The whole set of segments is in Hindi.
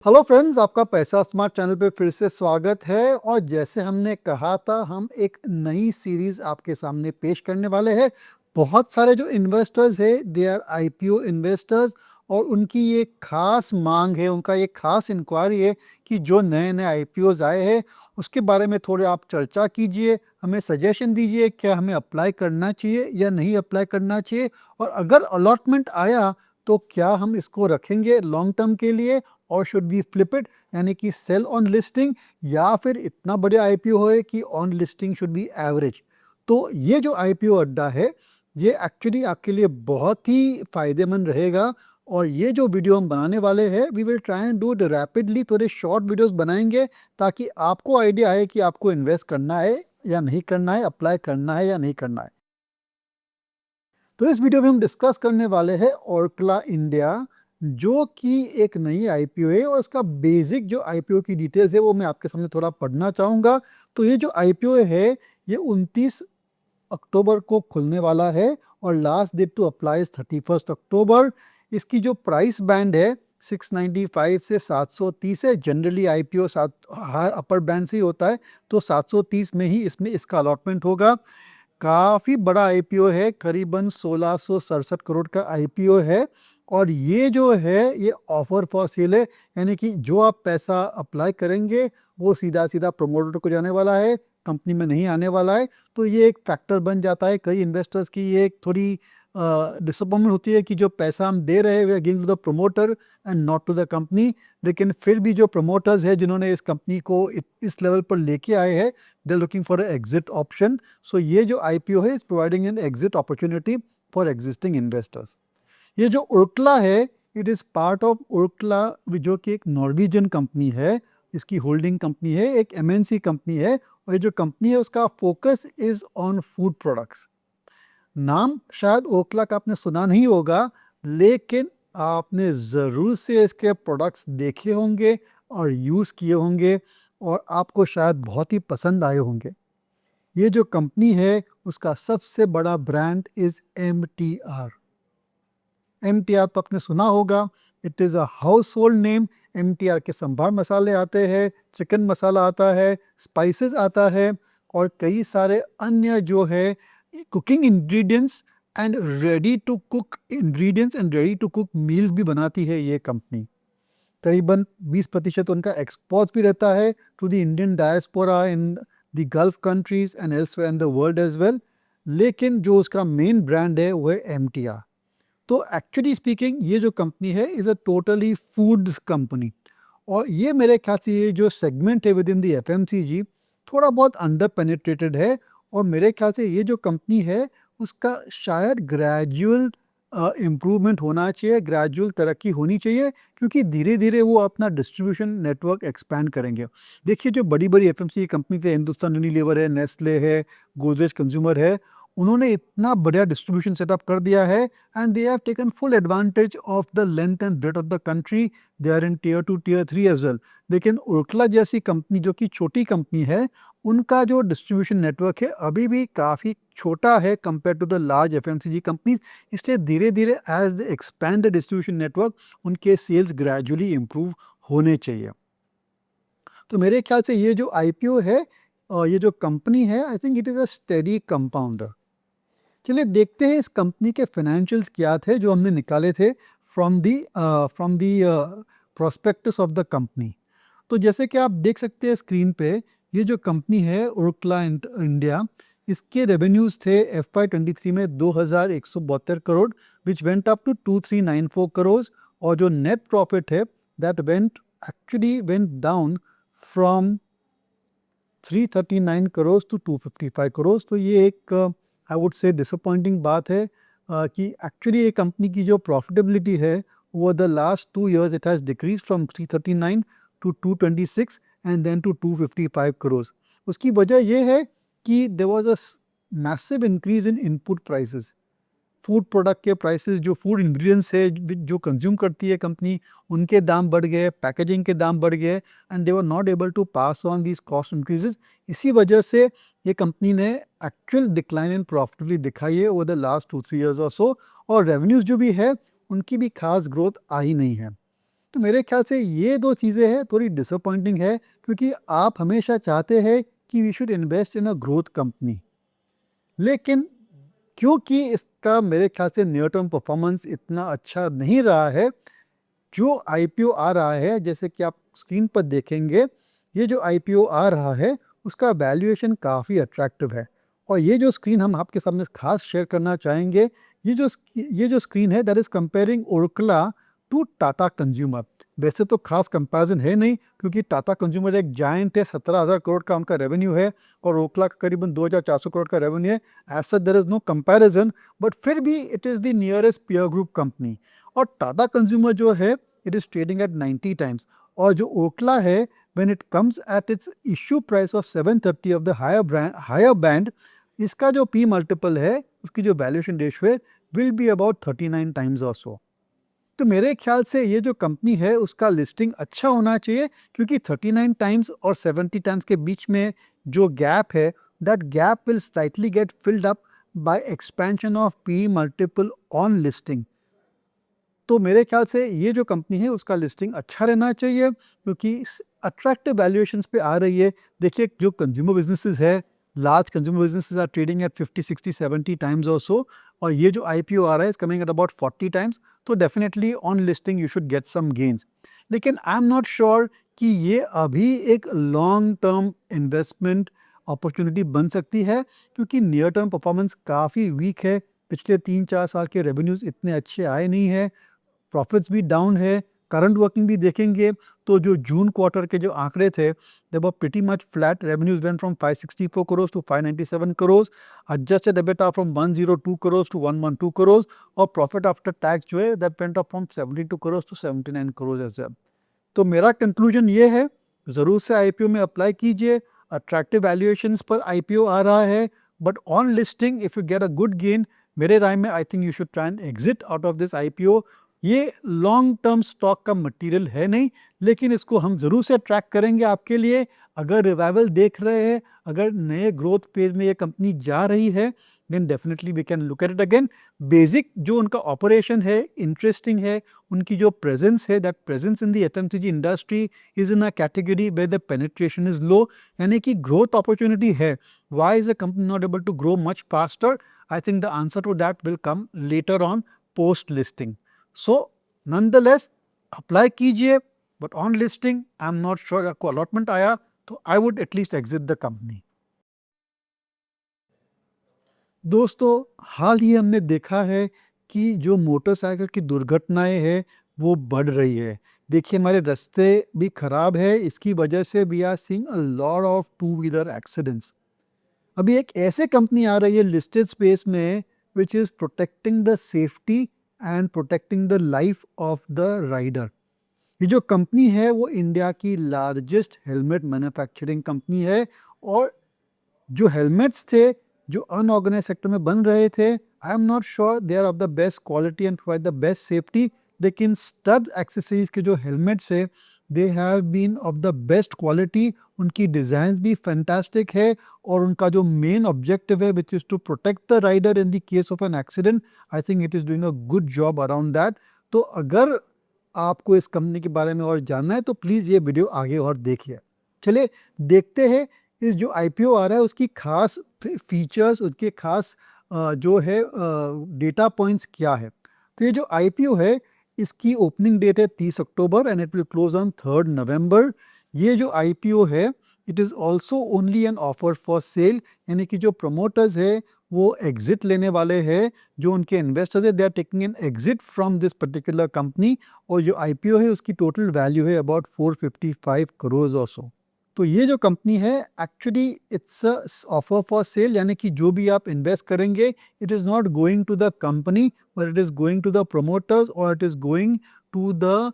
हेलो फ्रेंड्स, आपका पैसा स्मार्ट चैनल पे फिर से स्वागत है। और जैसे हमने कहा था, हम एक नई सीरीज आपके सामने पेश करने वाले हैं। बहुत सारे जो इन्वेस्टर्स है, दे आर आईपीओ इन्वेस्टर्स, और उनकी ये खास मांग है, उनका ये खास इंक्वायरी है कि जो नए नए आईपीओज आए हैं उसके बारे में थोड़े आप चर्चा कीजिए, हमें सजेशन दीजिए क्या हमें अप्लाई करना चाहिए या नहीं अप्लाई करना चाहिए। और अगर अलॉटमेंट आया तो क्या हम इसको रखेंगे लॉन्ग टर्म के लिए, और शुड बी फ्लिप इट, यानी कि सेल ऑन लिस्टिंग, या फिर इतना बड़ा आईपीओ होए कि on listing should be average. तो ये जो आईपीओ अड्डा है, ये एक्चुअली आपके लिए बहुत ही फायदेमंद रहेगा। और ये जो वीडियो हम बनाने वाले हैं, we will try and do it rapidly, थोड़े शॉर्ट वीडियोस बनाएंगे ताकि आपको आइडिया आए कि आपको इन्वेस्ट करना है या नहीं करना है, अप्लाई करना है या नहीं करना है। तो इस वीडियो में हम डिस्कस करने वाले हैं ओरकला इंडिया, जो कि एक नई आईपीओ है। और इसका बेसिक जो आईपीओ की डिटेल्स है वो मैं आपके सामने थोड़ा पढ़ना चाहूँगा। तो ये जो आईपीओ है, ये 29 अक्टूबर को खुलने वाला है और लास्ट डेट टू अप्लाई 31 अक्टूबर। इसकी जो प्राइस बैंड है 695 से 730 है। जनरली आईपीओ सात हर अपर बैंड से ही होता है, तो 730 में ही इसमें इसका अलॉटमेंट होगा। काफ़ी बड़ा आईपीओ है, करीबन 1667 करोड़ का आईपीओ है। और ये जो है, ये ऑफर फॉर सेल है, यानी कि जो आप पैसा अप्लाई करेंगे वो सीधा सीधा प्रमोटर को जाने वाला है, कंपनी में नहीं आने वाला है। तो ये एक फैक्टर बन जाता है कई इन्वेस्टर्स की। ये एक थोड़ी डिसअपॉइंटमेंट होती है कि जो पैसा हम दे रहे हैं we are giving to the promoter and not to the company. लेकिन फिर भी जो प्रमोटर्स है जिन्होंने इस कंपनी को इस लेवल पर लेके आए हैं, they are looking for exit option. So ये जो आईपीओ है is providing an exit opportunity for existing investors. ये जो ओर्कला है, it is part of Orkla, जो कि एक नॉर्वेजियन कंपनी है। इसकी होल्डिंग कंपनी है, एक एमएनसी कंपनी है। और ये जो कंपनी है उसका focus is on food products. नाम शायद ओखला का आपने सुना नहीं होगा, लेकिन आपने ज़रूर से इसके प्रोडक्ट्स देखे होंगे और यूज़ किए होंगे, और आपको शायद बहुत ही पसंद आए होंगे। ये जो कंपनी है उसका सबसे बड़ा ब्रांड इज़ MTR। MTR तो आपने सुना होगा, it is a house hold name. MTR के संभार मसाले आते हैं, चिकन मसाला आता है, स्पाइसेस आता है, और कई सारे अन्य जो है cooking ingredients and ready to cook ingredients and ready to cook meals भी बनाती है ये कंपनी। करीबन 20% उनका एक्सपोर्ट भी रहता है to the Indian diaspora in the Gulf countries and elsewhere in the world as well. लेकिन जो उसका मेन ब्रांड है वो है MTR। तो एक्चुअली स्पीकिंग ये जो कंपनी है is a totally foods company. और ये मेरे ख्याल से ये जो सेगमेंट है विद इन द एफएमसीजी, थोड़ा बहुत अंडर पेनिट्रेटेड है। और मेरे ख्याल से ये जो कंपनी है उसका शायद ग्रेजुअल इम्प्रूवमेंट होना चाहिए, ग्रेजुअल तरक्की होनी चाहिए, क्योंकि धीरे धीरे वो अपना डिस्ट्रीब्यूशन नेटवर्क एक्सपैंड करेंगे। देखिए, जो बड़ी बड़ी एफएमसीजी कंपनी है, हिंदुस्तान यूनिलीवर है, नेस्ले है, गोदरेज कंज्यूमर है, उन्होंने इतना बढ़िया डिस्ट्रीब्यूशन सेटअप कर दिया है, and they have taken full advantage of the length and breadth of the country. They are in tier 2 tier 3 well well. लेकिन उर्कला जैसी कंपनी जो कि छोटी कंपनी है, उनका जो डिस्ट्रीब्यूशन नेटवर्क है अभी भी काफ़ी छोटा है compare to the large FMCG companies. इसलिए धीरे धीरे as the expand the distribution network, उनके सेल्स ग्रेजुअली इम्प्रूव होने चाहिए। तो मेरे ख्याल से ये जो आईपीओ है और ये जो कंपनी है, I think it is a steady compounder. चलिए देखते हैं इस कंपनी के फाइनेंशियल्स क्या थे जो हमने निकाले थे from the prospectus of the company. तो जैसे कि आप देख सकते हैं स्क्रीन पे, ये जो कंपनी है ओर्कला इंडिया, इसके रेवेन्यूज थे FY23 में 2172 crore, which went up to 2394 crore. और जो नेट प्रॉफिट है, that went down from 339 crore to 255 crore. तो ये एक आई वुड से डिसअपॉइंटिंग बात है कि एक्चुअली ये कंपनी की जो प्रॉफिटेबिलिटी है, over the last 2 years it has decrease from 339 to 226 and then to 255 crore. उसकी वजह ये है कि there was a massive increase in input prices. Food product के प्राइसेस, जो फूड इंग्रेडिएंट्स है जो कंज्यूम करती है कंपनी, उनके दाम बढ़ गए, पैकेजिंग के दाम बढ़ गए, and they were not able to pass on these cost increases. इसी वजह से ये कंपनी ने एक्चुअल डिक्लाइन इन प्रॉफिटेबिलिटी दिखाई है ओवर द लास्ट 2-3 years और सो। और रेवेन्यूज जो भी है उनकी भी खास ग्रोथ आई नहीं है। तो मेरे ख्याल से ये 2 चीज़ें हैं थोड़ी डिसअपॉइंटिंग है, क्योंकि आप हमेशा चाहते हैं कि we should invest in a growth company. लेकिन क्योंकि इसका मेरे ख्याल से नियर टर्म परफॉर्मेंस इतना अच्छा नहीं रहा है, जो आईपीओ आ रहा है, जैसे कि आप स्क्रीन पर देखेंगे, ये जो आईपीओ आ रहा है, उसका वैल्यूएशन काफ़ी अट्रैक्टिव है। और ये जो स्क्रीन हम आपके सामने खास शेयर करना चाहेंगे, ये जो स्क्रीन है that is comparing Orkla to Tata consumer. वैसे तो खास कंपैरिजन है नहीं, क्योंकि टाटा कंज्यूमर एक जायंट है, 17,000 करोड़ का उनका रेवेन्यू है और ओरकला का करीबन 2,400 करोड़ का रेवेन्यू है। As such there is no comparison, but फिर भी it is the nearest peer group company. और टाटा कंज्यूमर जो है, it is trading at 90 times, और जो ओखला है, when it comes at its issue price of 730 of the higher band, इसका जो पी मल्टीपल है, उसकी जो वैल्यूएशन रेशियो है, will be about 39 times or so. तो मेरे ख्याल से ये जो कंपनी है उसका लिस्टिंग अच्छा होना चाहिए, क्योंकि 39 टाइम्स और 70 टाइम्स के बीच में जो गैप है, that gap will slightly get filled up by expansion of P multiple on listing. तो मेरे ख्याल से ये जो कंपनी है उसका लिस्टिंग अच्छा रहना चाहिए, क्योंकि अट्रैक्टिव वैल्यूएशंस पे आ रही है। देखिए, जो कंज्यूमर बिजनेसेस है, large consumer businesses are trading at 50 60 70 times or so, और ये जो आईपीओ आ रहा है is coming at about 40 times. तो definitely on listing you should get some gains. लेकिन आई एम नॉट श्योर कि ये अभी एक लॉन्ग टर्म इन्वेस्टमेंट अपॉर्चुनिटी बन सकती है, क्योंकि नियर टर्म परफॉर्मेंस काफ़ी वीक है। पिछले 3-4 साल के रेवेन्यूज़ इतने अच्छे आए नहीं हैं, प्रॉफिट्स भी डाउन है, करंट वर्किंग भी देखेंगे तो जो जून क्वार्टर के जो आंकड़े थे, they were pretty much flat. Revenues went from 564 crore to 597 crore, adjusted EBITDA from 102 crore to 112 crore, और प्रॉफिट आफ्टर टैक्स जो है that went up from 72 crore to 79 crore as well. तो मेरा कंक्लूजन ये है, ज़रूर से आईपीओ में अप्लाई कीजिए, अट्रैक्टिव वैल्यूएशंस पर आईपीओ आ रहा है, but on listing if you get a good gain, मेरे राय में आई think you should try and exit out of this IPO. ये लॉन्ग टर्म स्टॉक का मटेरियल है नहीं, लेकिन इसको हम ज़रूर से ट्रैक करेंगे आपके लिए। अगर रिवाइवल देख रहे हैं, अगर नए ग्रोथ फेज में ये कंपनी जा रही है, then definitely we can look at it again. Basic जो उनका ऑपरेशन है इंटरेस्टिंग है, उनकी जो प्रेजेंस है, that presence in the FMCG industry is in a category where the penetration is low, यानी कि ग्रोथ अपॉर्चुनिटी है। Why is the company not able to grow much faster? I think the answer to that will come later on post listing. So nonetheless apply कीजिए, but on listing I am not sure आपको अलॉटमेंट आया तो I would at least exit the company. दोस्तों, हाल ही हमने देखा है कि जो मोटरसाइकिल की दुर्घटनाएं हैं वो बढ़ रही है। देखिए, हमारे रास्ते भी खराब है, इसकी वजह से we are seeing a lot of two wheeler accidents. अभी एक ऐसे कंपनी आ रही है लिस्टेड स्पेस में, which is protecting the safety and protecting the life of the rider. ये जो कंपनी है वो इंडिया की लार्जेस्ट हेलमेट मैन्युफैक्चरिंग कंपनी है, और जो हेलमेट्स थे, जो अनऑर्गेनाइज सेक्टर में बन रहे थे, I am not sure they are of the best quality and provide the best safety. लेकिन स्टड एक्सेसरीज के जो हेलमेट्स है, they have been of the best quality, उनकी डिज़ाइन भी फैंटास्टिक है, और उनका जो मेन ऑब्जेक्टिव है which is to protect the rider in the case of an accident, I think it is doing a good job around that. तो अगर आपको इस कंपनी के बारे में और जानना है तो प्लीज़ ये वीडियो आगे और देखिए। चलिए देखते हैं इस जो आईपीओ आ रहा है उसकी खास फीचर्स, उसके खास जो है डेटा पॉइंट्स क्या है। तो ये जो आईपीओ है, इसकी ओपनिंग डेट है 30 October and it will close on 3 नवंबर। ये जो आईपीओ है, it is also only an offer for sale, यानी कि जो प्रमोटर्स है वो एग्जिट लेने वाले हैं, जो उनके इन्वेस्टर्स है they are taking an exit from this particular company. और जो आईपीओ है उसकी टोटल वैल्यू है अबाउट 455 करोड़ और सो। तो ये जो कंपनी है, actually it's a offer for sale, यानी कि जो भी आप इन्वेस्ट करेंगे, it is not going to the company, but it is going to the promoters, और it is going to the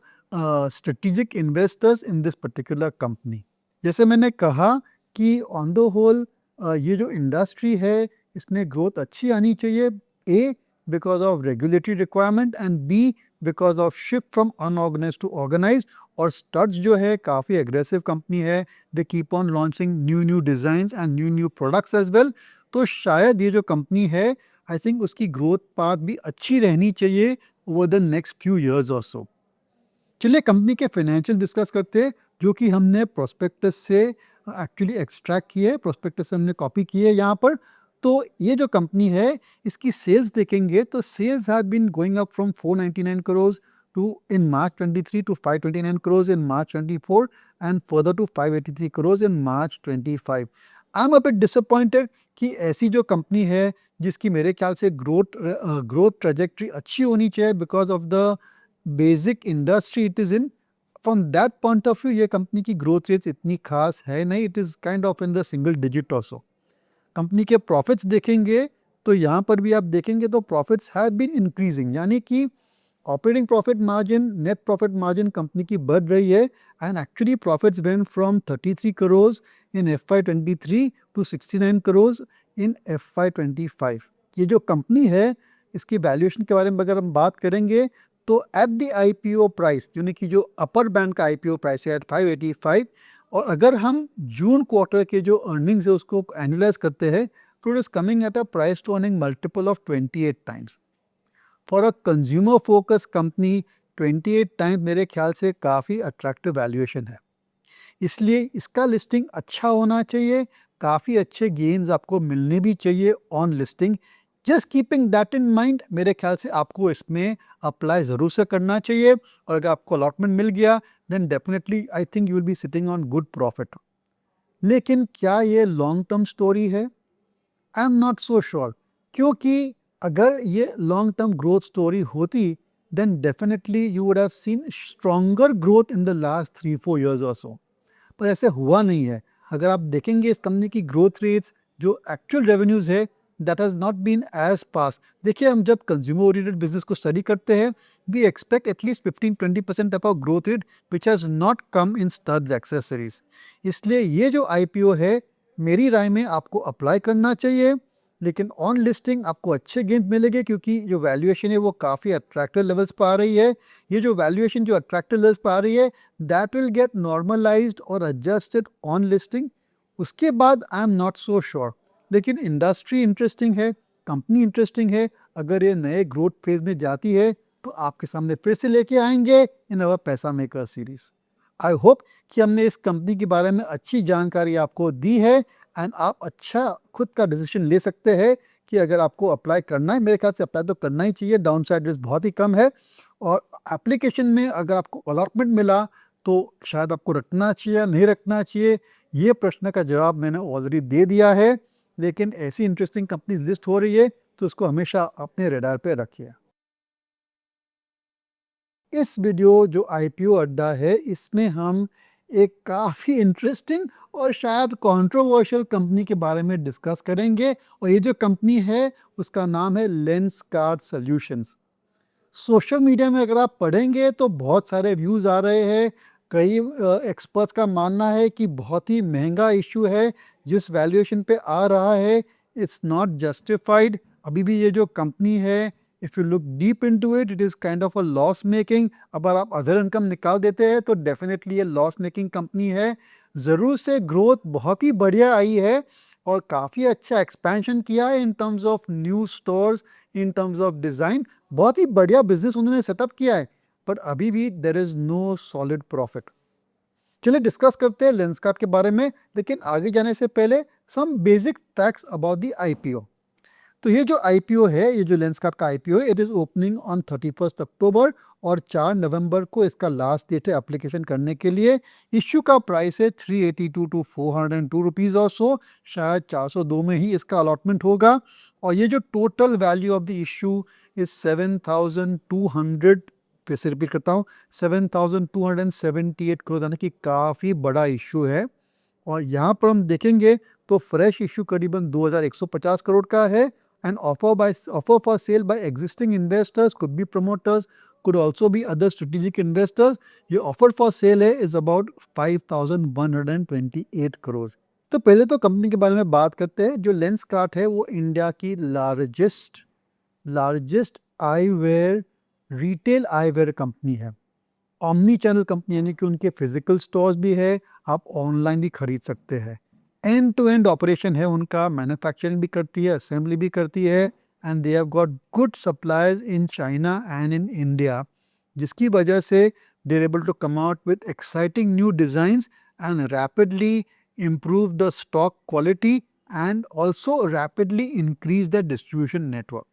strategic investors in this particular company. जैसे मैंने कहा कि ऑन द होल ये जो इंडस्ट्री है, इसमें ग्रोथ अच्छी आनी चाहिए। A, because of regulatory requirement, and B, because of shift from unorganised to organised. और स्टड्स जो है काफ़ी एग्रेसिव कंपनी है, they keep on launching new designs and new products as well. तो शायद ये जो कंपनी है, आई थिंक उसकी ग्रोथ पाथ भी अच्छी रहनी चाहिए over the next few years or so. चलिए कंपनी के फाइनेंशियल डिस्कस करते हैं, जो कि हमने प्रोस्पेक्टस से एक्चुअली एक्सट्रैक्ट किए है, प्रोस्पेक्टस से हमने कॉपी की है यहाँ पर। तो ये जो कंपनी है, इसकी सेल्स देखेंगे तो sales have been going up from 499 crore to in March 23 to 529 crore in March 24 and further to 583 crore in March 25। I am a bit disappointed कि ऐसी जो कंपनी है, जिसकी मेरे ख्याल से ग्रोथ ट्रेजेक्ट्री अच्छी होनी चाहिए because of the basic industry it is in, from that point of view ये कंपनी की ग्रोथ रेट्स इतनी खास है नहीं, it is kind of in the single digit also. Company के प्रॉफिट्स देखेंगे तो यहाँ पर भी आप देखेंगे तो प्रॉफिट्स हैव बीन इंक्रीजिंग, यानी कि operating profit margin, net profit margin company की बढ़ रही है and actually profits went from 33 crore in FY23 to 69 crore in FY25। ये जो कंपनी है, इसकी वैल्यूएशन के बारे में अगर हम बात करेंगे तो एट द IPO प्राइस, यानी कि जो अपर बैंड का IPO प्राइस है एट 585, और अगर हम जून क्वार्टर के जो अर्निंग्स है उसको एनुलाइज करते हैं तो it is coming at a price to earning multiple of 28 times. For a consumer focus company 28 times मेरे ख्याल से काफ़ी अट्रैक्टिव वैल्यूएशन है, इसलिए इसका लिस्टिंग अच्छा होना चाहिए, काफ़ी अच्छे गेन्स आपको मिलने भी चाहिए on listing. Just keeping that in mind, मेरे ख्याल से आपको इसमें अप्लाई ज़रूर से करना चाहिए, और अगर आपको अलॉटमेंट मिल गया then definitely I think you will be sitting on good profit. लेकिन क्या ये लॉन्ग टर्म स्टोरी है? I am not so sure, क्योंकि अगर ये लॉन्ग टर्म ग्रोथ स्टोरी होती then definitely you would have seen stronger growth in the last 3-4 years और सो, पर ऐसे हुआ नहीं है। अगर आप देखेंगे इस कंपनी की ग्रोथ रेट्स, जो एक्चुअल रेवेन्यूज़ है, that has not been as fast. देखिए, हम जब कंज्यूमर ओरिएंटेड बिजनेस को स्टडी करते हैं, we expect at least 15-20% of our growth rate which has not come in Studds accessories. इसलिए ये जो IPO है, मेरी राय में आपको अप्लाई करना चाहिए, लेकिन ऑन लिस्टिंग आपको अच्छे गेंद मिलेंगे, क्योंकि जो वैल्यूएशन है वो काफ़ी अट्रैक्टिव लेवल्स पर आ रही है। ये जो वैल्यूएशन जो अट्रैक्टिव लेवल्स पर आ रही है, दैट विल गेट नॉर्मलाइज्ड और एडजस्टेड ऑन लिस्टिंग। उसके बाद आई एम नॉट सो श्योर, लेकिन इंडस्ट्री इंटरेस्टिंग है, कंपनी इंटरेस्टिंग है। अगर ये नए ग्रोथ फेज में जाती है तो आपके सामने फिर से लेके आएंगे इन अवर पैसा मेकर सीरीज। आई होप कि हमने इस कंपनी के बारे में अच्छी जानकारी आपको दी है एंड आप अच्छा खुद का डिसीजन ले सकते हैं कि अगर आपको अप्लाई करना है। मेरे ख्याल से अप्लाई तो करना ही चाहिए, डाउन साइड रिस्क बहुत ही कम है, और एप्लीकेशन में अगर आपको अलॉटमेंट मिला तो शायद आपको रखना चाहिए या नहीं रखना चाहिए, ये प्रश्न का जवाब मैंने ऑलरेडी दे दिया है। लेकिन ऐसी इंटरेस्टिंग कंपनी लिस्ट हो रही है तो उसको हमेशा अपने रेडार पे रखिए। इस वीडियो जो IPO अड्डा है, इसमें हम एक काफ़ी इंटरेस्टिंग और शायद कंट्रोवर्शियल कंपनी के बारे में डिस्कस करेंगे, और ये जो कंपनी है उसका नाम है लेंसकार्ट सॉल्यूशंस। सोशल मीडिया में अगर आप पढ़ेंगे तो बहुत सारे व्यूज़ आ रहे हैं, कई एक्सपर्ट्स का मानना है कि बहुत ही महंगा इशू है, जिस वैल्यूएशन पे आ रहा है इट्स नॉट जस्टिफाइड। अभी भी ये जो कंपनी है, if you look deep into it, it is kind of a loss making. अगर आप अदर इनकम निकाल देते हैं तो डेफिनेटली ये लॉस मेकिंग कंपनी है। ज़रूर से ग्रोथ बहुत ही बढ़िया आई है और काफ़ी अच्छा एक्सपेंशन किया है in terms of new stores, in terms of design, बहुत ही बढ़िया बिजनेस उन्होंने सेटअप किया है, पर अभी भी there is no solid profit. चलिए डिस्कस करते हैं लेंसकार्ट के बारे में, लेकिन आगे जाने से पहले some basic facts about the IPO। तो ये जो IPO है, ये जो लेंसकार्ट का IPO है, इट इज़ ओपनिंग ऑन 31 अक्टूबर, और 4 नवंबर को इसका लास्ट डेट है एप्लीकेशन करने के लिए। इश्यू का प्राइस है 382 टू 402 रुपीज़ और सो, शायद 402 में ही इसका अलॉटमेंट होगा। और ये जो total value of the issue is 7,200, फिर से रिपीट करता हूँ, 7,278 करोड़, यानी कि काफ़ी बड़ा इशू है। और यहाँ पर हम देखेंगे तो फ्रेश इशू करीबन 2,150 करोड़ का है, and offer for sale by existing investors, could be promoters, could also be other strategic investors। ये ऑफर फॉर सेल है इज अबाउट 5,128 करोड़। तो पहले तो कंपनी के बारे में बात करते हैं। जो लेंसकार्ट है वो इंडिया की largest eyewear, retail eyewear company है। ऑमनी चैनल कंपनी, यानी कि उनके फिजिकल स्टोर्स भी है, आप ऑनलाइन भी खरीद सकते हैं। एंड टू एंड ऑपरेशन है उनका, मैन्युफैक्चरिंग भी करती है, असेंबली भी करती है, and they have got good suppliers in China and in India, जिसकी वजह से they're able to come out with exciting new designs and rapidly improve the stock quality and also rapidly increase their distribution network.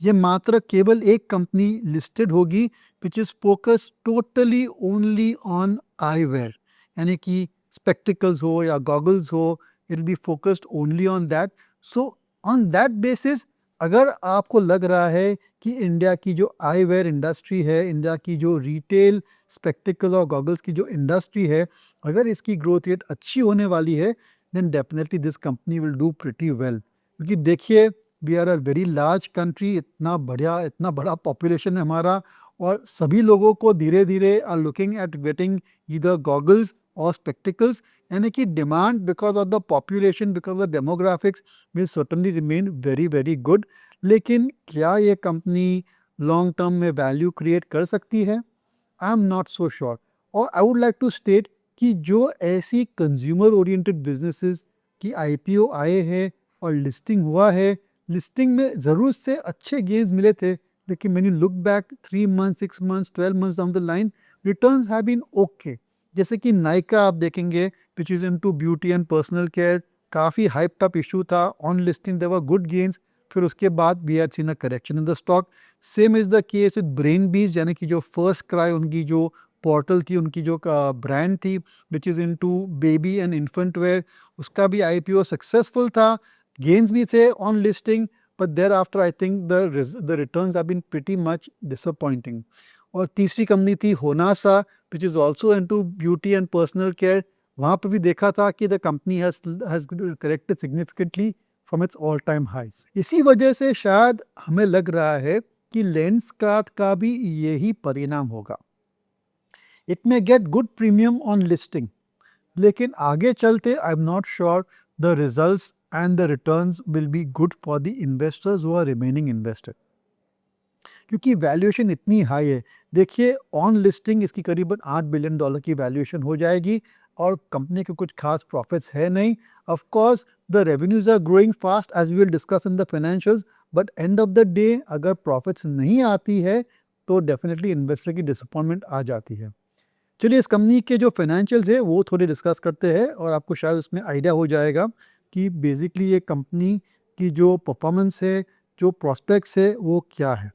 ये मात्र केवल एक कंपनी लिस्टेड होगी which is focus totally only on eyewear, यानी कि स्पेक्टिकल्स हो या गॉगल्स हो, it be focused only on that. So on that basis अगर आपको लग रहा है कि इंडिया की जो आईवेयर इंडस्ट्री है, इंडिया की जो रिटेल स्पेक्टिकल और गॉगल्स की जो इंडस्ट्री है, अगर इसकी ग्रोथ रेट अच्छी होने वाली है, then definitely this company will do pretty well. क्योंकि देखिए, we are a very large country, इतना बड़ा पॉपुलेशन है हमारा, और सभी लोगों को धीरे धीरे are looking at getting either goggles or spectacles, यानी कि demand because of the population, because of demographics will certainly remain very very good. लेकिन क्या ये कंपनी लॉन्ग टर्म में वैल्यू क्रिएट कर सकती है? I am not so sure. और I would like to state कि जो ऐसी कंज्यूमर ओरिएंटेड बिजनेसेस की आईपीओ आए हैं और लिस्टिंग हुआ है, लिस्टिंग में ज़रूर से अच्छे गेन्स मिले थे, लेकिन when you look back 3 months, 6 months, 12 months down the line, returns have been okay. जैसे कि नाइका आप देखेंगे, which is into beauty and personal care, काफ़ी hyped up issue था, on listing there were good gains, फिर उसके बाद we had seen a correction in the stock. Same is the case with Brainbees, यानी कि जो फर्स्ट क्राई उनकी जो पोर्टल थी, उनकी जो ब्रांड थी, which is into baby and infant wear, उसका भी आईपीओ सक्सेसफुल था, गेन्स भी थे on listing, but thereafter I think the returns have been pretty much disappointing. और तीसरी कंपनी थी Honasa, which is also into beauty and personal care. वहाँ पर भी देखा था कि the company has corrected significantly from its all time highs. इसी वजह से शायद हमें लग रहा है कि लेंसकार्ट का भी यही परिणाम होगा. It may get good premium on listing, लेकिन आगे चलते I am not sure the results and the returns will be good for the investors who are remaining invested, क्योंकि वैल्यूएशन इतनी हाई है. देखिए, ऑन लिस्टिंग इसकी करीबन $8 बिलियन की वैल्यूएशन हो जाएगी और कंपनी के कुछ खास प्रॉफिट्स है नहीं. Of course the revenues are growing fast as we will discuss in the financials, but end of the day अगर प्रॉफिट्स नहीं आती है तो डेफिनेटली इन्वेस्टर की डिसअपॉइंटमेंट आ जाती है. चलिए, इस कंपनी के जो फाइनेंशियल्स है वो थोड़े डिस्कस करते हैं और आपको शायद उसमें आइडिया हो जाएगा कि बेसिकली ये कंपनी की जो परफॉर्मेंस है, जो प्रॉस्पेक्ट्स है, वो क्या है.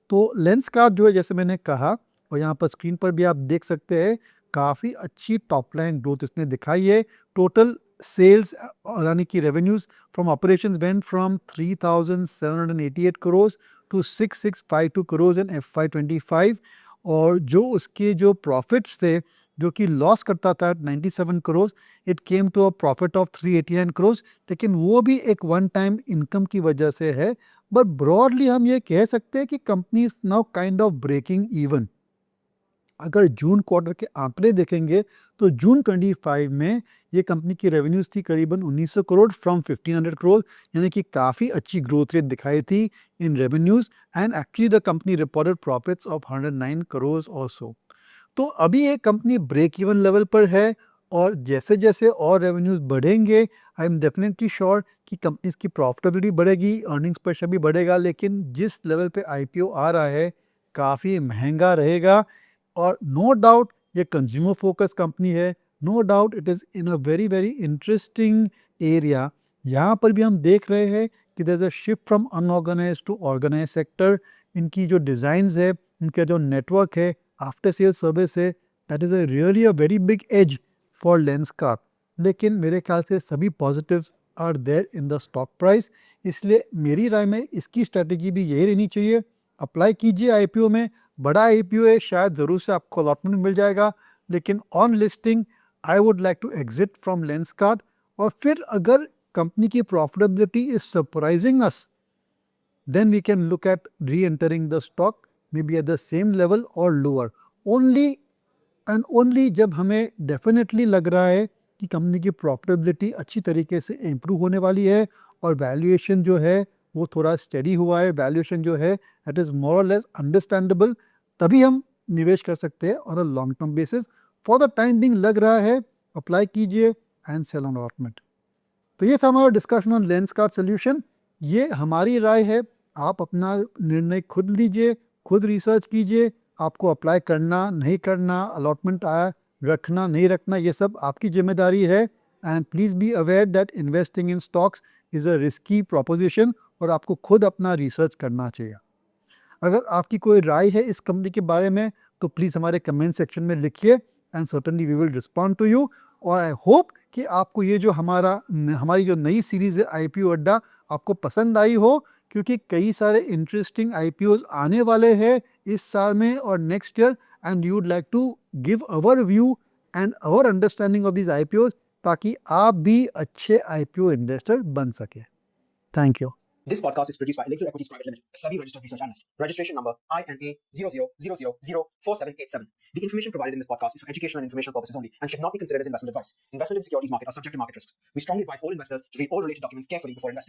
तो लेंसकार्ट जो है, जैसे मैंने कहा, और यहाँ पर स्क्रीन पर भी आप देख सकते हैं, काफ़ी अच्छी टॉप लाइन ग्रोथ इसने दिखाई है. टोटल सेल्स यानी कि revenues from operations went from 3,788 crore to 6,652 crore in FY25, और जो उसके जो प्रॉफिट्स थे, जो कि लॉस करता था 97 crore, it came to a profit of 389 crore. लेकिन वो भी एक वन टाइम इनकम की वजह से है, बट ब्रॉडली हम ये कह सकते हैं कि company is now kind of breaking even. अगर जून क्वार्टर के आंकड़े देखेंगे तो जून 25 में ये कंपनी की रेवेन्यूज थी करीबन 1900 करोड़ फ्रॉम 1500 करोड़, यानी कि काफ़ी अच्छी ग्रोथ रेट दिखाई थी in revenues. And actually the company reported profits of 109 crore also. तो अभी ये कंपनी ब्रेक इवन लेवल पर है, और जैसे जैसे और रेवेन्यूज बढ़ेंगे, आई एम डेफिनेटली श्योर कि कंपनीज की प्रॉफिटेबिलिटी बढ़ेगी, अर्निंग्स पर शेयर भी बढ़ेगा. लेकिन जिस लेवल पे आईपीओ आ रहा है, काफ़ी महंगा रहेगा. और नो डाउट ये कंज्यूमर फोकस कंपनी है, no doubt it is in a very very interesting area. यहाँ पर भी हम देख रहे हैं कि there is a shift from unorganised to organize sector. इनकी जो डिज़ाइंस है, इनका जो नेटवर्क है, आफ्टर सेल सर्विस है, that is a really a very big edge for Lenskart. लेकिन मेरे ख्याल से सभी positives are there in the stock price. इसलिए मेरी राय में इसकी स्ट्रेटेजी भी यही रहनी चाहिए. अप्लाई कीजिए आईपीओ में, बड़ा आईपीओ है, शायद ज़रूर से आपको अलॉटमेंट मिल जाएगा, लेकिन on listing I would like to exit from Lenskart. और फिर अगर कंपनी की profitability is surprising us, then we can look at re-entering the stock maybe at the same level or lower. Only and only जब हमें definitely लग रहा है कि कंपनी की प्रॉफिटेबिलिटी अच्छी तरीके से इम्प्रूव होने वाली है और वैल्यूएशन जो है वो थोड़ा स्टेडी हुआ है, वैल्यूएशन जो है दैट इज़ मोर और लेस अंडरस्टैंडेबल, तभी हम निवेश कर सकते हैं on a long term basis. For the time being लग रहा है, अप्लाई कीजिए एंड सेल ऑन अलॉटमेंट. तो ये था हमारा डिस्कशन ऑन लेंसकार्ट सॉल्यूशन. ये हमारी राय है, आप अपना निर्णय खुद लीजिए, खुद रिसर्च कीजिए, आपको अप्लाई करना, नहीं करना, अलॉटमेंट आया, रखना, नहीं रखना, ये सब आपकी ज़िम्मेदारी है। And please be aware that investing in stocks is a risky proposition और आपको खुद अपना रिसर्च करना चाहिए। अगर आपकी कोई राय है इस कंपनी के बारे में तो प्लीज़ हमारे कमेंट सेक्शन में लिखिए and certainly we will respond to you. और आई होप कि आपको ये जो हमारी जो नई सीरीज़ है आईपीओ अड्डा आपको पसंद आई हो, क्योंकि कई सारे इंटरेस्टिंग आईपीओज आने वाले हैं इस साल में और next year, and you would like to give our view and our understanding of this IPO, ताकि आप भी अच्छे आईपीओ इन्वेस्टर बन सके। Thank you. This podcast is produced by Elixir Equities Private Limited, a SEBI registered research analyst. Registration number INA 00004787. The information provided in this podcast is for educational and informational purposes only and should not be considered as investment advice. Investment in securities market are subject to market risks. We strongly advise all investors to read all related documents carefully before investing.